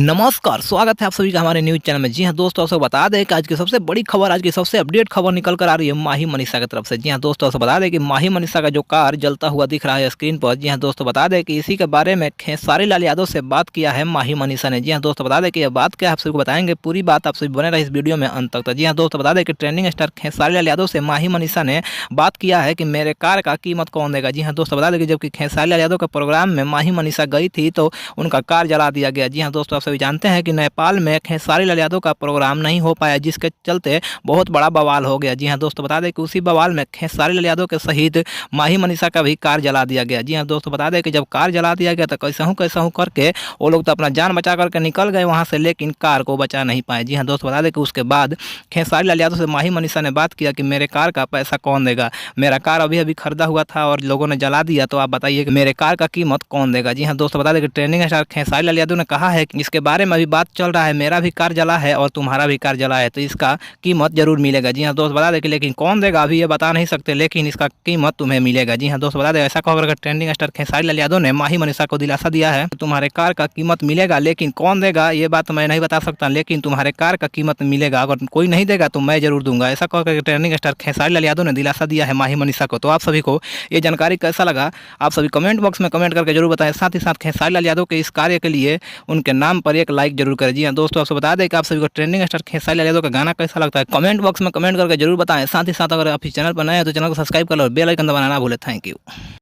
नमस्कार, स्वागत है आप सभी का हमारे न्यूज़ चैनल में। जी हाँ दोस्तों, आपको बता दें कि आज की सबसे बड़ी खबर, आज की सबसे अपडेट खबर निकल कर आ रही है माही मनीषा की तरफ से। जी हाँ दोस्तों, आपको बता दें कि माही मनीषा का जो कार जलता हुआ दिख रहा है स्क्रीन पर। जी हाँ दोस्तों, बता दें कि इसी के बारे में खेसारी लाल यादव से बात किया है माही मनीषा ने। जी हाँ दोस्तों, बता दें कि यह बात क्या है आप सभी को बताएंगे, पूरी बात आप सभी बने रहे इस वीडियो में अंत तक। जी हाँ दोस्तों, बता दें कि ट्रेंडिंग स्टार खेसारी लाल यादव से माही मनीषा ने बात किया है कि मेरे कार का कीमत कौन देगा। जी हाँ दोस्तों, बता दें कि जबकि खेसारी लाल यादव के प्रोग्राम में माही मनीषा गई थी तो उनका कार जला दिया गया। जी हाँ दोस्तों, आप सभी जानते हैं कि नेपाल में खेसारी लाल यादव का प्रोग्राम नहीं हो पाया, जिसके चलते बहुत बड़ा बवाल हो गया। जी हाँ दोस्तों, बता दें कि उसी बवाल में खेसारी लाल यादव के सहित माही मनीषा का भी कार जला दिया गया। जी हाँ दोस्तों, बता दें कि जब कार जला दिया गया तो कैसा हूँ करके वो लोग तो अपना जान बचा करके निकल गए वहाँ से, लेकिन कार को बचा नहीं पाए। जी हाँ दोस्तों, बता दें कि उसके बाद खेसारी लाल यादव से माही मनीषा ने बात किया कि मेरे कार का पैसा कौन देगा, मेरा कार अभी अभी खरीदा हुआ था और लोगों ने जला दिया, तो आप बताइए कि मेरे कार का कीमत कौन देगा। जी हाँ दोस्तों, बता दें कि ट्रेंडिंग स्टार खेसारी लाल यादव ने कहा है कि इसके बारे में अभी बात चल रहा है, मेरा भी कार जला है और तुम्हारा भी कार जला है, तो इसका कीमत जरूर मिलेगा। जी हाँ दोस्त, बता दें कि लेकिन कौन देगा अभी ये बता नहीं सकते, लेकिन इसका कीमत तुम्हें मिलेगा। जी हाँ दोस्त, बता दें ऐसा कहकर ट्रेंडिंग स्टार खेसारी लाल यादव ने माही मनीषा को दिलासा दिया है, तुम्हारे कार का कीमत मिलेगा, लेकिन कौन देगा ये बात मैं नहीं बता सकता, लेकिन तुम्हारे कार का कीमत मिलेगा, अगर कोई नहीं देगा तो मैं जरूर दूंगा। ऐसा कहकर ट्रेंडिंग स्टार खेसारी लाल यादव ने दिलासा दिया है माही मनीषा को। तो आप सभी को ये जानकारी कैसा लगा, आप सभी कमेंट बॉक्स में कमेंट करके जरूर बताएं। साथ ही साथ खेसारी लाल यादव के इस कार्य के लिए उनके नाम पर एक लाइक जरूर करें। जी हाँ दोस्तों, आपसे बता दें कि आप सभी को ट्रेंडिंग स्टार खेसारी लाल यादव का गाना कैसा लगता है, कमेंट बॉक्स में कमेंट करके जरूर बताएं। साथ ही साथ अगर आप इस चैनल पर नए हैं तो चैनल को सब्सक्राइब कर लो और बेल आइकन दबाना ना भूलें। Thank you.